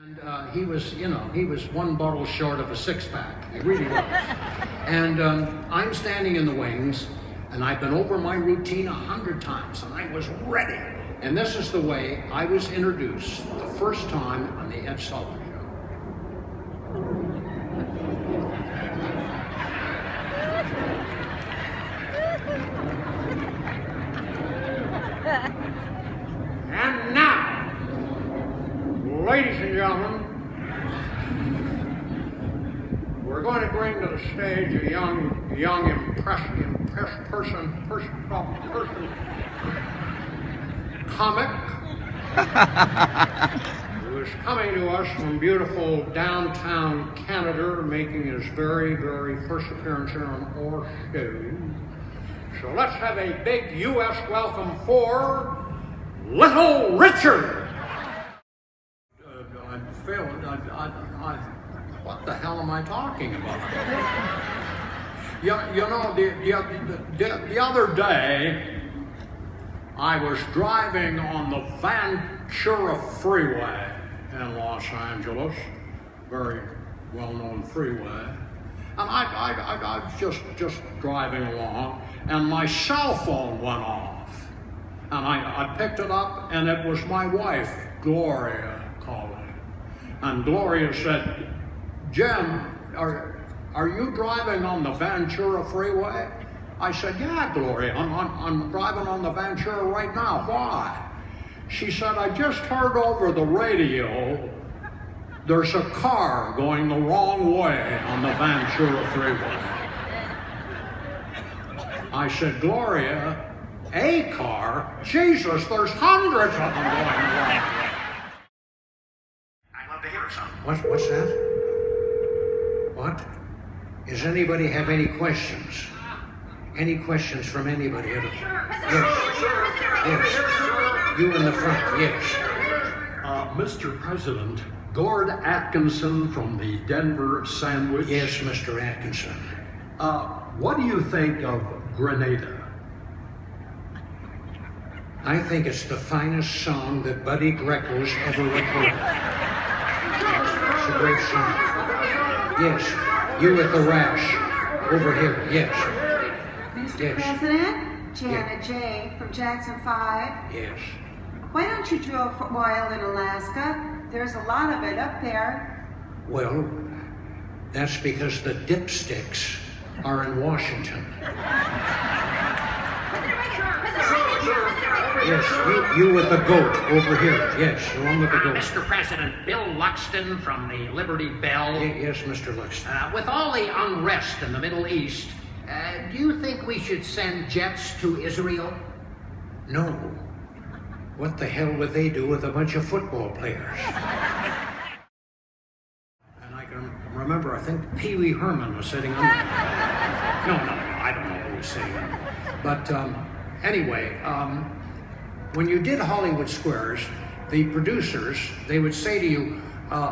And he was, you know, he was one bottle short of a six-pack. He really was. And I'm standing in the wings, and I've been over my routine 100 times, and I was ready. And this is the way I was introduced the first time on the Ed Sullivan Show. And now, ladies and gentlemen, we're going to bring to the stage a young comic who is coming to us from beautiful downtown Canada, making his very, very first appearance here on our show. So let's have a big U.S. welcome for Little Richard. I failed. What the hell am I talking about? You know, the other day, I was driving on the Ventura Freeway in Los Angeles, very well-known freeway, and I was just driving along, and my cell phone went off, and I picked it up, and it was my wife, Gloria, calling, and Gloria said, "Jim, are you driving on the Ventura Freeway?" I said, "Yeah, Gloria, I'm driving on the Ventura right now. Why?" She said, "I just heard over the radio there's a car going the wrong way on the Ventura Freeway." I said, "Gloria, a car? Jesus, there's hundreds of them going the wrong way." I'd love to hear something. What's that? What? Does anybody have any questions? Any questions from anybody? Yes. Yes. You in the front, yes. Mr. President, Gord Atkinson from the Denver Sandwich. Yes, Mr. Atkinson. What do you think of Grenada? I think it's the finest song that Buddy Greco's ever recorded. It's a great song. Yes, you with the rash. Over here, yes. Mr. President, Janet J. from Jackson 5. Yes. Why don't you drill for oil in Alaska? There's a lot of it up there. Well, that's because the dipsticks are in Washington. Yes, you with the goat over here. Yes, the one with the goat. Mr. President, Bill Luxton from the Liberty Bell. Yes, Mr. Luxton. With all the unrest in the Middle East, do you think we should send jets to Israel? No. What the hell would they do with a bunch of football players? And I can remember, I think Pee Wee Herman was sitting on there. No, I don't know who was sitting on there. But anyway, when you did Hollywood Squares, the producers, they would say to you,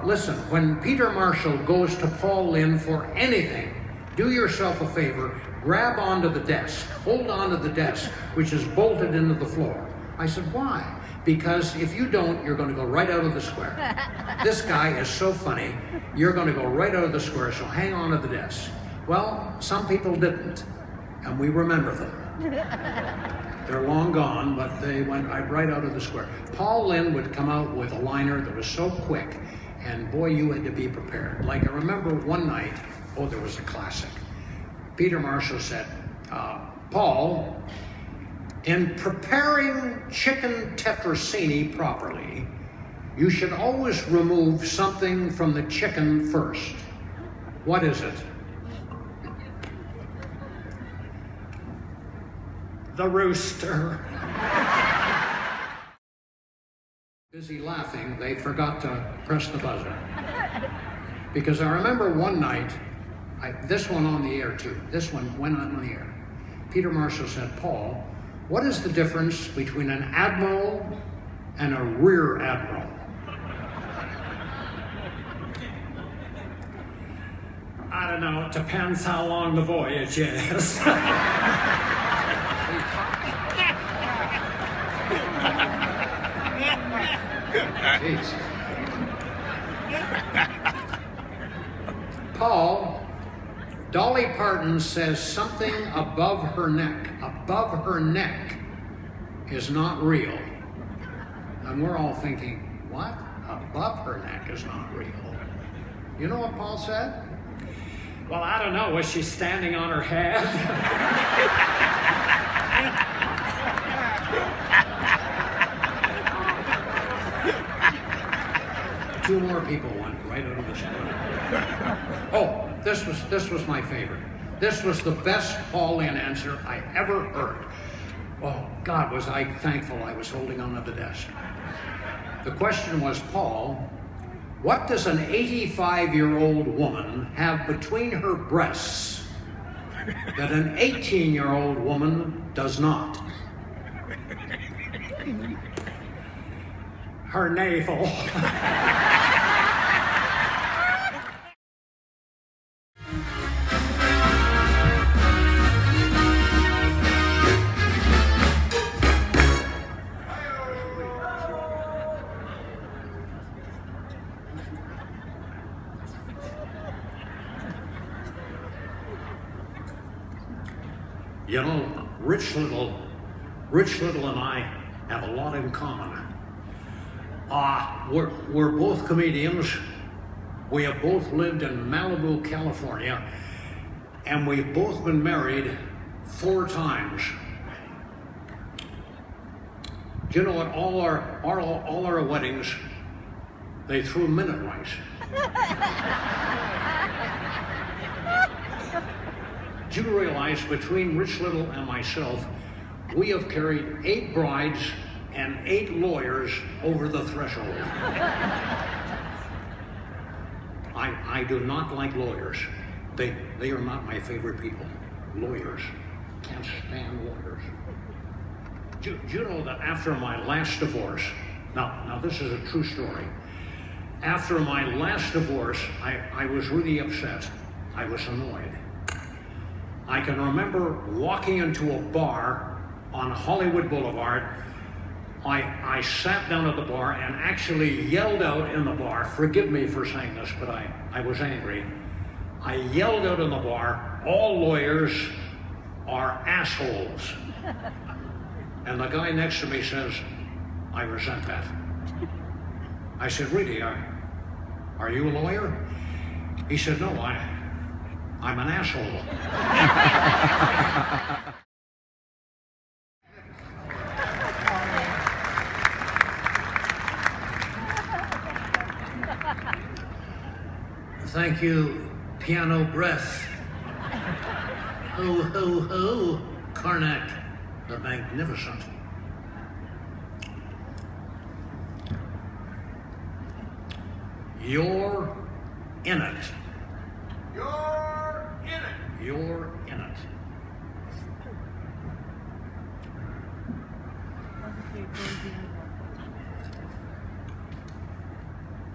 listen, when Peter Marshall goes to Paul Lynde for anything, do yourself a favor, grab onto the desk, hold onto the desk, which is bolted into the floor. I said, why? Because if you don't, you're going to go right out of the square. This guy is so funny, you're going to go right out of the square, so hang on to the desk. Well, some people didn't, and we remember them. They're long gone, but they went right out of the square. Paul Lynde would come out with a liner that was so quick, and boy, you had to be prepared. Like I remember one night, oh, there was a classic. Peter Marshall said, Paul, in preparing chicken tetrazzini properly, you should always remove something from the chicken first. What is it? The rooster. Busy laughing, they forgot to press the buzzer. Because I remember one night, this one on the air too, this one went on the air. Peter Marshall said, Paul, what is the difference between an admiral and a rear admiral? I don't know, it depends how long the voyage is. Jeez. Paul, Dolly Parton says something above her neck. Above her neck is not real. And we're all thinking, what? Above her neck is not real. You know what Paul said? Well, I don't know. Was she standing on her head? Two more people went right out of the shower. Oh, this was my favorite. This was the best Pauline answer I ever heard. Oh, God, was I thankful I was holding on to the desk. The question was, Paul, what does an 85-year-old woman have between her breasts that an 18-year-old woman does not? Her navel. You know, Rich Little and I have a lot in common. We're both comedians. We have both lived in Malibu, California, and we've both been married 4 times. Do you know what? All our weddings, they threw minute rice. Do you realize between Rich Little and myself, we have carried 8 brides and 8 lawyers over the threshold. I do not like lawyers. They are not my favorite people. Lawyers. Can't stand lawyers. Do you know that after my last divorce, now this is a true story. After my last divorce, I was really upset. I was annoyed. I can remember walking into a bar on Hollywood Boulevard. I sat down at the bar and actually yelled out in the bar, forgive me for saying this, but I was angry. I yelled out in the bar, all lawyers are assholes. And the guy next to me says, I resent that. I said, really, are you a lawyer? He said, no, I'm an asshole. Thank you, Piano Breath. Ho, ho, ho, Karnak the Magnificent. You're in it. You're in it. You're in it.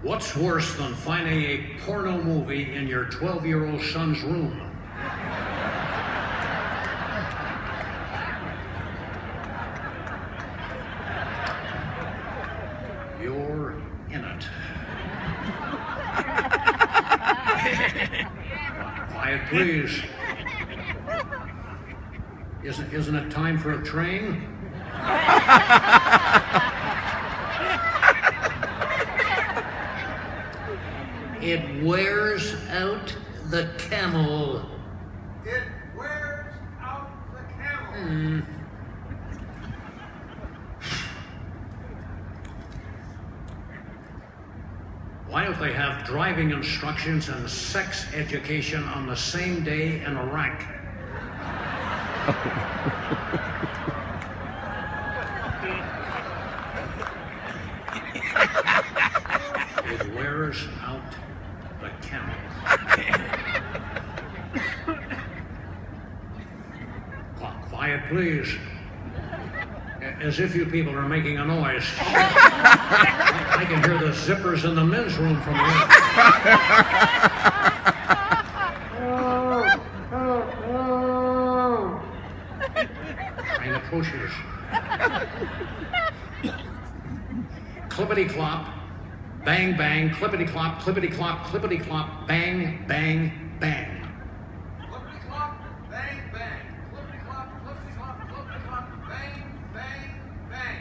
What's worse than finding a porno movie in your 12-year-old son's room? You're in it. Quiet, please. Isn't it time for a train? It wears out the camel. It wears out the camel. Why don't they have driving instructions and sex education on the same day in Iraq? It wears out the camel. Quiet, please. As if you people are making a noise. I can hear the zippers in the men's room from here. Kind of pushes. Clippity clop. Bang, bang, clippity-clop, clippity-clop, clippity-clop, bang, bang, bang. Clippity-clop, bang, bang. Clippity-clop, clippity-clop, clippity-clop, bang, bang, bang.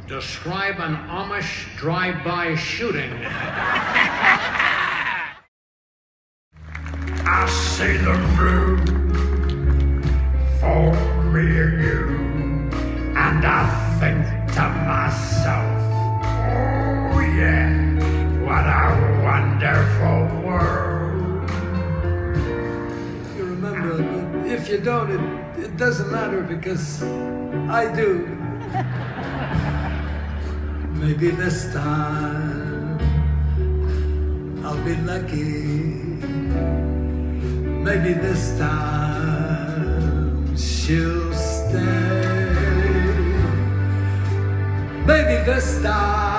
Describe an Amish drive-by shooting. I see the moon for me and you, and I think to myself, oh yeah, what a wonderful world. You remember, if you don't, it doesn't matter because I do. Maybe this time I'll be lucky. Maybe this time she'll stay. Maybe this time,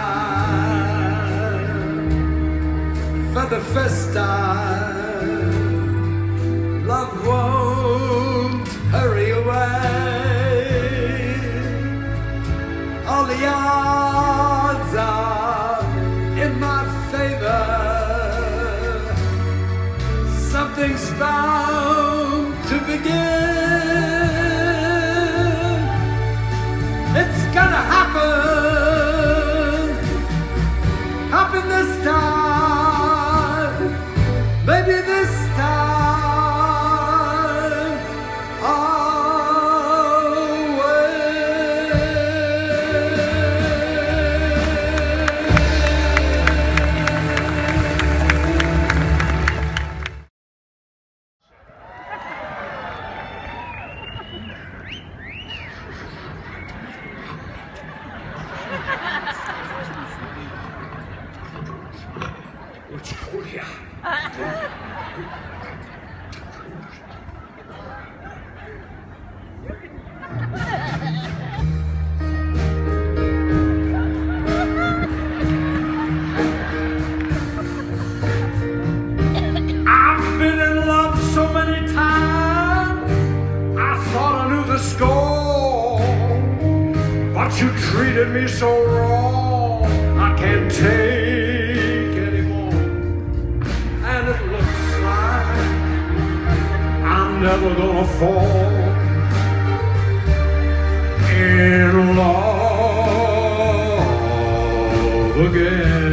for the first time, love won't hurry away. All the odds are in my favor. Something's bound to begin. It's gonna happen this time. Maybe this time I'll It's cold here. I've been in love so many times, I thought I knew the score. But you treated me so wrong, I can't take anymore. And it looks like I'm never gonna fall in love again.